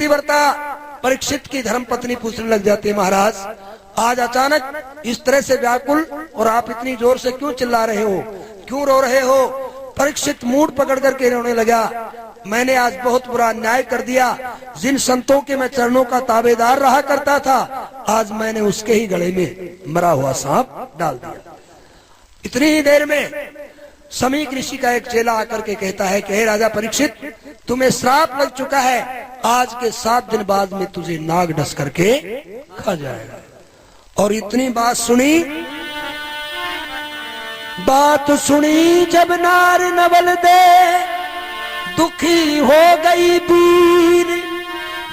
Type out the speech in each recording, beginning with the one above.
पतिव्रता परीक्षित की धर्मपत्नी पूछने लग जाती है, महाराज आज अचानक इस तरह से व्याकुल और आप इतनी जोर से क्यों चिल्ला रहे हो, क्यों रो रहे हो? परीक्षित मूड पकड़ करके रोने लगा, मैंने आज बहुत बुरा अन्याय कर दिया। जिन संतों के मैं चरणों का ताबेदार रहा करता था, आज मैंने उसके ही गले में मरा हुआ सांप डाल दिया। इतनी ही देर में समीक ऋषि का एक चेला आकर के कहता है कि हे राजा परीक्षित, तुम्हें श्राप लग चुका है, आज के 7 दिन बाद में तुझे नाग डस करके खा जाएगा। और इतनी बात सुनी जब नार नवल दे, दुखी हो गई पीर,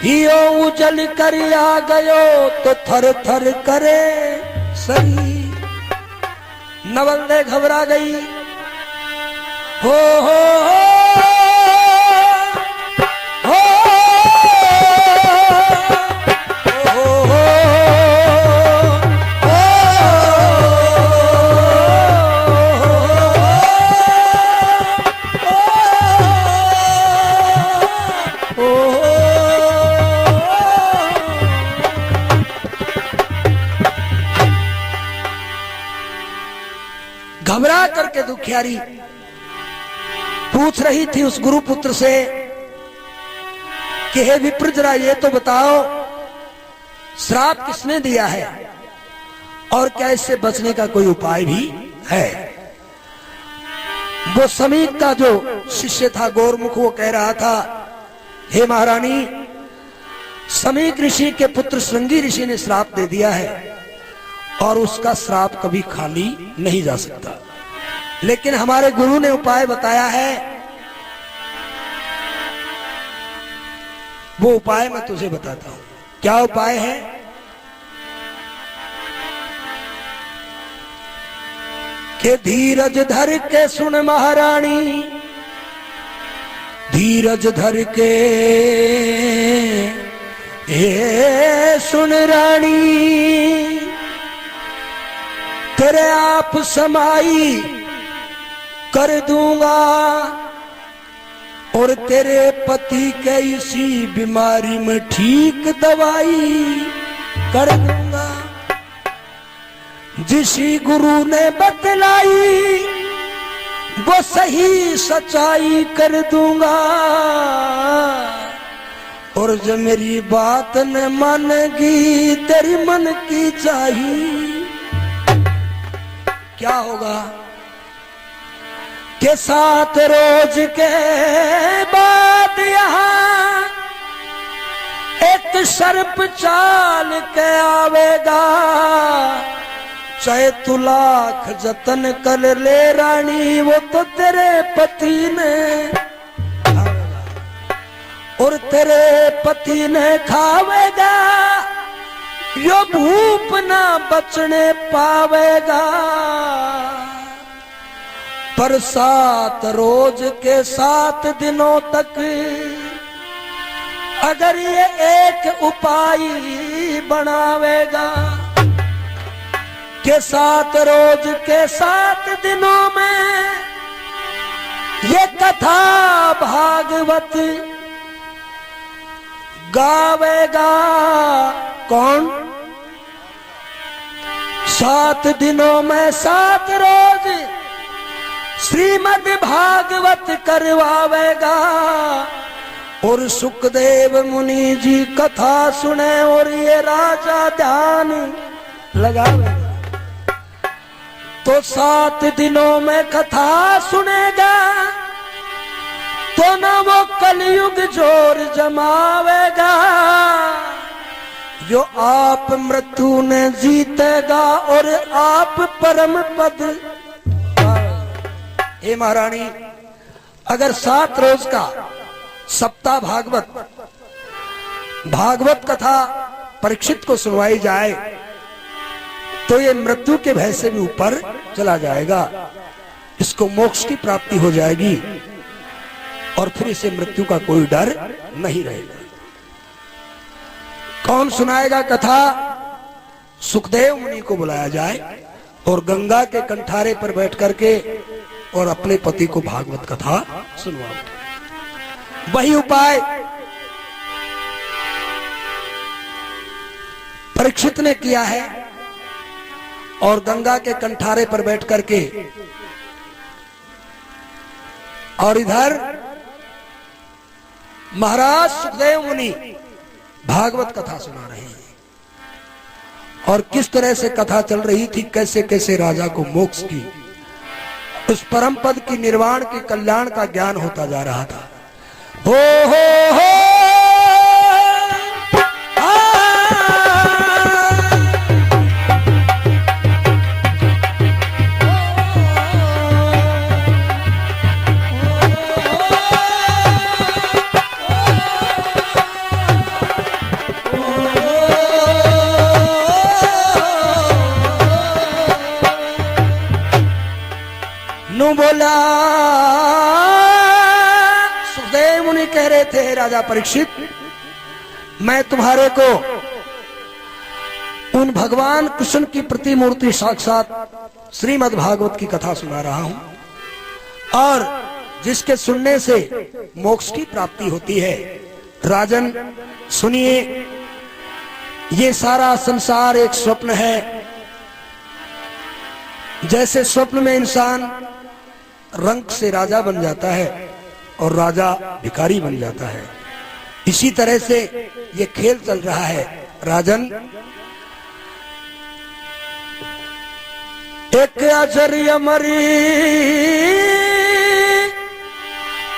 हियो उजल कर आ गयो तो थर थर करे सही। नवल दे घबरा गई, हो हो हो घबरा करके दुखियारी पूछ रही थी उस गुरुपुत्र से कि हे विप्र, जरा ये तो बताओ श्राप किसने दिया है और क्या इससे बचने का कोई उपाय भी है? वो समीक का जो शिष्य था गौरमुख, वो कह रहा था, हे महारानी, समीक ऋषि के पुत्र श्रृंगी ऋषि ने श्राप दे दिया है और उसका श्राप कभी खाली नहीं जा सकता। लेकिन हमारे गुरु ने उपाय बताया है, वो उपाय मैं तुझे बताता हूं। क्या उपाय है? कि धीरज धर के सुन महारानी, धीरज धर के सुन रानी, तेरे आप समाई कर दूंगा और तेरे पति के इसी बीमारी में ठीक दवाई कर दूंगा। जिसी गुरु ने बतलाई वो सही सच्चाई कर दूंगा, और जो मेरी बात न मानेगी तेरी मन की चाहिए। क्या होगा कि 7 रोज के बाद यहाँ एक सर्प चाल के आवेगा, चाहे तू लाख जतन कर ले रानी, वो तो तेरे पति ने खावेगा और तेरे पति ने खावेगा, यो भूप ना बचने पावेगा। पर 7 रोज के 7 दिनों तक अगर ये एक उपाय बनावेगा कि 7 रोज के 7 दिनों में ये कथा भागवत गावेगा। कौन? 7 दिनों में 7 रोज श्रीमद् भागवत करवावेगा, और सुखदेव मुनि जी कथा सुने और ये राजा ध्यान लगावेगा। तो 7 दिनों में कथा सुनेगा तो न वो कलयुग जोर जमावेगा, जो आप मृत्यु ने जीतेगा और आप परम पद। हे महारानी, अगर 7 रोज का सप्ताह भागवत कथा परीक्षित को सुनवाई जाए तो ये मृत्यु के भय से भी ऊपर चला जाएगा, इसको मोक्ष की प्राप्ति हो जाएगी और फिर इसे मृत्यु का कोई डर नहीं रहेगा। कौन सुनाएगा कथा? सुखदेव मुनि को बुलाया जाए और गंगा के कंठारे पर बैठ करके और अपने पति को भागवत कथा सुनवाओ। वही उपाय परीक्षित ने किया है। और गंगा के कंठारे पर बैठ करके और इधर महाराज सुखदेव मुनि भागवत कथा सुना रहे हैं। और किस तरह से कथा चल रही थी, कैसे कैसे राजा को मोक्ष की, उस परम पद की, निर्वाण की, कल्याण का ज्ञान होता जा रहा था। हो बोला। सुखदेव मुनि कह रहे थे, राजा परीक्षित, मैं तुम्हारे को उन भगवान कृष्ण की प्रतिमूर्ति साक्षात श्रीमद् भागवत की कथा सुना रहा हूं और जिसके सुनने से मोक्ष की प्राप्ति होती है। राजन सुनिए, ये सारा संसार एक स्वप्न है। जैसे स्वप्न में इंसान रंक से राजा बन जाता है और राजा भिखारी बन जाता है, इसी तरह से ये खेल चल रहा है। राजन, एक आचर्य मरी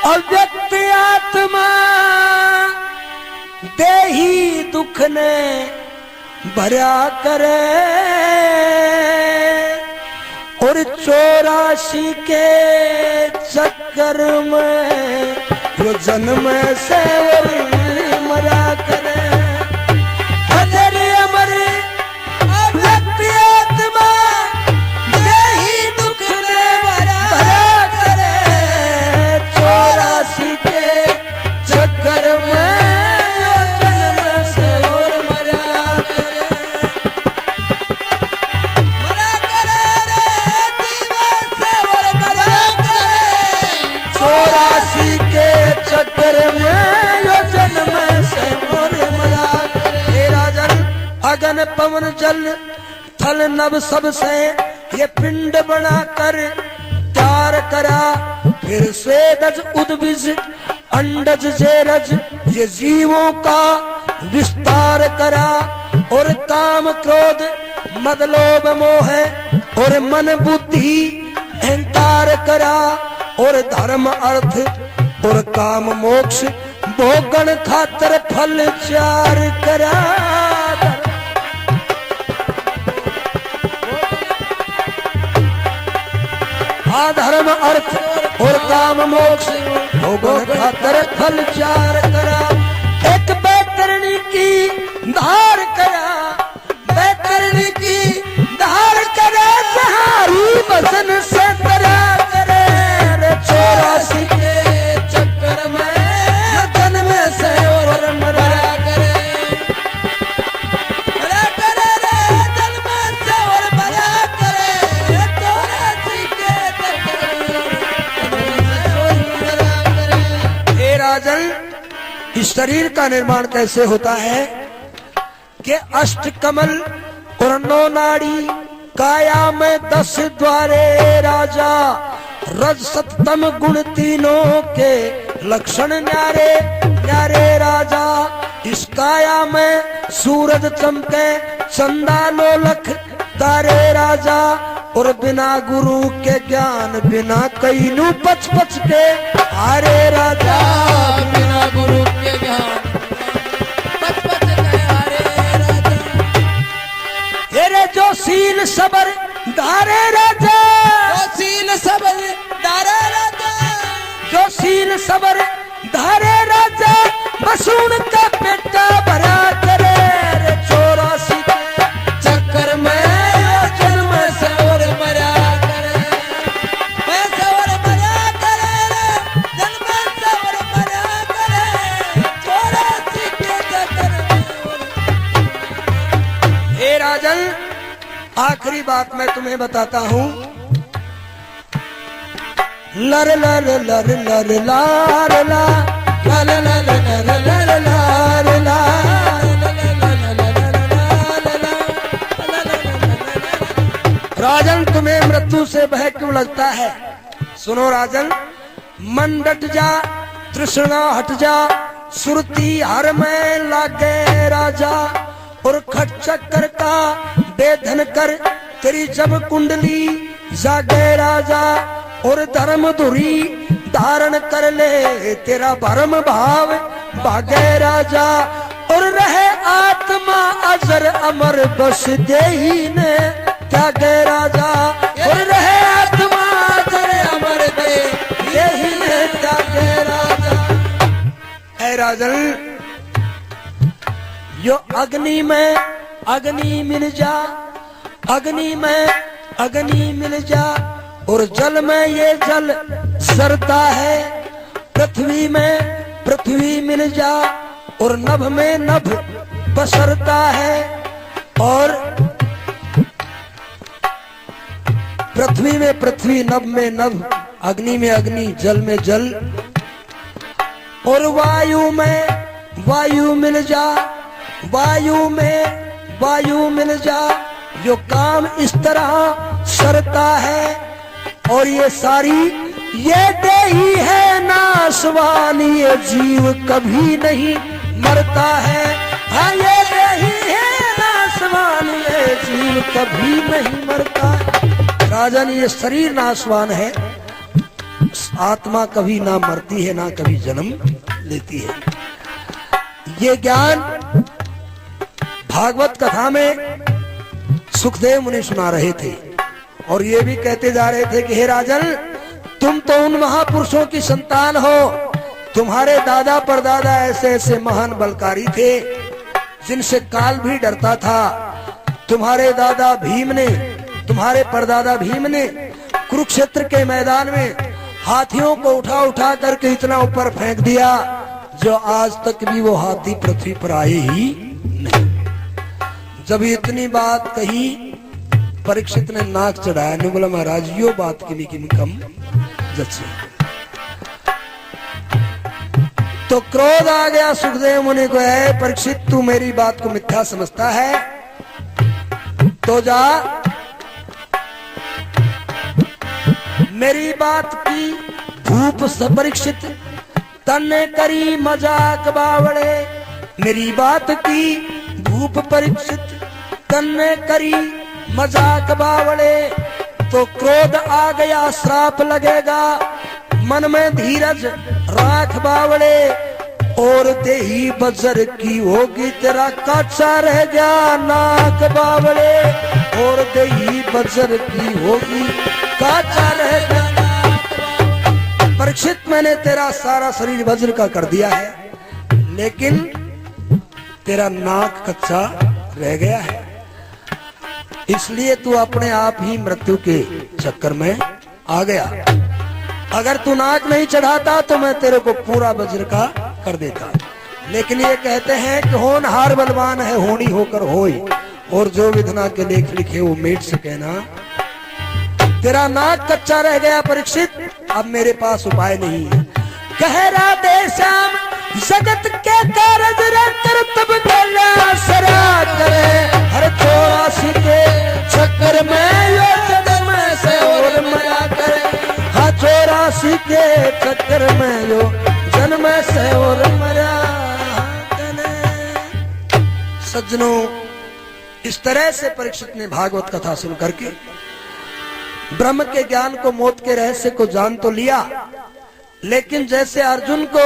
अव्यक्त आत्मा देही दुख ने भरा करे और 84 के चक्कर में जो जन्म से मरा करे। अजर अमर अव्यक्त आत्मा देही दुख ने भरा करे 84 के चक्कर में जो जन्म से मरा चक्कर में यो जन्म से मरा। हे राजन, अगन पवन जल थल नभ सब से ये पिंड बनाकर त्यार करा, फिर स्वेदज उद्भिज अंडज जेरज ये जीवों का विस्तार करा और काम क्रोध मद लोभ मोह और मन बुद्धि अहंकार करा और धर्म अर्थ और काम मोक्ष भोगन खातर फल चार करा। धर्म अर्थ और काम मोक्ष भोगन खातर फल चार करा। एक बैतरणी की धार करा, बैतरणी की धार करा, सहारी बसन से तरा करे 84 के चक्कर में जन्म से और मरा करे। मरा करे रे जन्म से और मरा करे 84 के चक्कर में मरा करे। हे राजन, इस शरीर का निर्माण कैसे होता है कि अष्ट कमल और 9 नाड़ी, काया में 10 द्वारे राजा, रज सतम गुण तीनों के लक्षण न्यारे न्यारे राजा। इस काया में सूरज चमके चंदा लोलख तारे राजा, और बिना गुरु के ज्ञान बिना कईनु पच पच के हारे राजा। बिना गुरु के ज्ञान पच पच के हारे राजा। तेरे जो सील सबर धारे राजा, जो सील सबर धारे राजा, जो सील सबर धारे राजा, बसून का पेटा भरा करे 84 के चक्कर में जन्म से और मरा करे। मैं से और मरा करे, जन्म से और मरा करे 84 के चक्कर में। हे राजन, आखिरी बात मैं तुम्हें बताता हूं। लर लर लर लर लार ला लर लर लर लर लार ला राजन तुम्हें मृत्यु से भय क्यों लगता है? सुनो राजन, मन डट जा, तृष्णा हट जा, सुरती हर में लागे राजा, और खट चक्कर का बेधन कर तेरी जब कुंडली जागे राजा, और धर्म धुरी धारण कर ले तेरा भरम भाव भागे राजा, और रहे आत्मा अजर अमर बस देही ने त्यागे राजा, और रहे आत्मा अजर अमर देही ने त्यागे राजा। ऐ राजन, यो अग्नि में अग्नि मिल जा, अग्नि में अग्नि मिल जा, और जल में ये जल सरता है, पृथ्वी में पृथ्वी मिल जा, और नभ में नभ बसरता है, और पृथ्वी में पृथ्वी, नभ में नभ, अग्नि में अग्नि, जल में जल, और वायु में वायु मिल जा, वायु में वायु मिल जा, जो काम इस तरह सरता है, और ये सारी ये देही है नाशवान, ये जीव कभी नहीं मरता है। हाँ, ये देही है नाशवान, ये जीव कभी नहीं मरता है। राजन, ये शरीर नाशवान है, आत्मा कभी ना मरती है, ना कभी जन्म लेती है। ये ज्ञान भागवत कथा में सुखदेव मुनि सुना रहे थे, और ये भी कहते जा रहे थे कि हे राजन, तुम तो उन महापुरुषों की संतान हो, तुम्हारे दादा परदादा ऐसे ऐसे महान बलकारी थे जिनसे काल भी डरता था। तुम्हारे दादा भीम ने, तुम्हारे परदादा भीम ने कुरुक्षेत्र के मैदान में हाथियों को उठा उठा करके इतना ऊपर फेंक दिया, जो आज तक भी वो हाथी पृथ्वी पर आए ही नहीं। जब इतनी बात कही, परीक्षित ने नाक चढ़ाया, ने बोला महाराज यो बात किन कम जच्ची। तो क्रोध आ गया सुखदेव मुनि को, है परीक्षित, तू मेरी बात को मिथ्या समझता है, तो जा मेरी बात की भूप से परीक्षित तन्ने करी मजाक बावड़े, मेरी बात की भूप परीक्षित तन्ने करी मजाक बावड़े। तो क्रोध आ गया, श्राप लगेगा, मन में धीरज राख बावड़े, और देही बजर की होगी तेरा काचा रह गया नाक बावड़े, और देही बजर की होगी काचा रह गया नाक बावड़े। परीक्षित, मैंने तेरा सारा शरीर वज्र का कर दिया है, लेकिन तेरा नाक कच्चा रह गया है, इसलिए तू अपने आप ही मृत्यु के चक्कर में आ गया। अगर तू नाक नहीं चढ़ाता तो मैं तेरे को पूरा वज्र का कर देता। लेकिन ये कहते हैं कि होनहार बलवान है, होनी होकर होय, और जो विधना के लेख लिखे वो मेट से कहना। तेरा नाक कच्चा रह गया परीक्षित, अब मेरे पास उपाय नहीं है। कह राधे श्याम जगत के कारज कर तब सरा करे, हर 84 के चक्कर में यो जन्म से और मरा करे। हाँ, 84 के चक्कर में यो जन्म से और मरा करे। सज्जनों, इस तरह से परीक्षित ने भागवत कथा सुन करके ब्रह्म के ज्ञान को, मौत के रहस्य को जान तो लिया, लेकिन जैसे अर्जुन को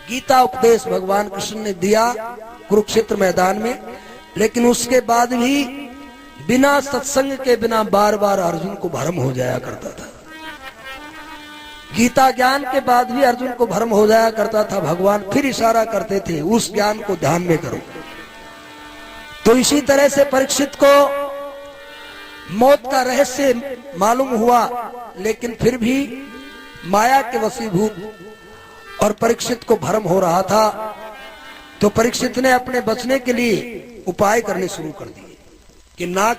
गीता उपदेश भगवान कृष्ण ने दिया कुरुक्षेत्र मैदान में, लेकिन उसके बाद भी बिना सत्संग के बिना बार बार अर्जुन को भ्रम हो जाया करता था। गीता ज्ञान के बाद भी अर्जुन को भ्रम हो जाया करता था। भगवान फिर इशारा करते थे, उस ज्ञान को ध्यान में करो। तो इसी तरह से परीक्षित को मौत का रहस्य मालूम हुआ, लेकिन फिर भी माया के वशीभूत और परीक्षित को भ्रम हो रहा था। तो परीक्षित ने अपने बचने के लिए उपाय करने शुरू कर दिए कि नाक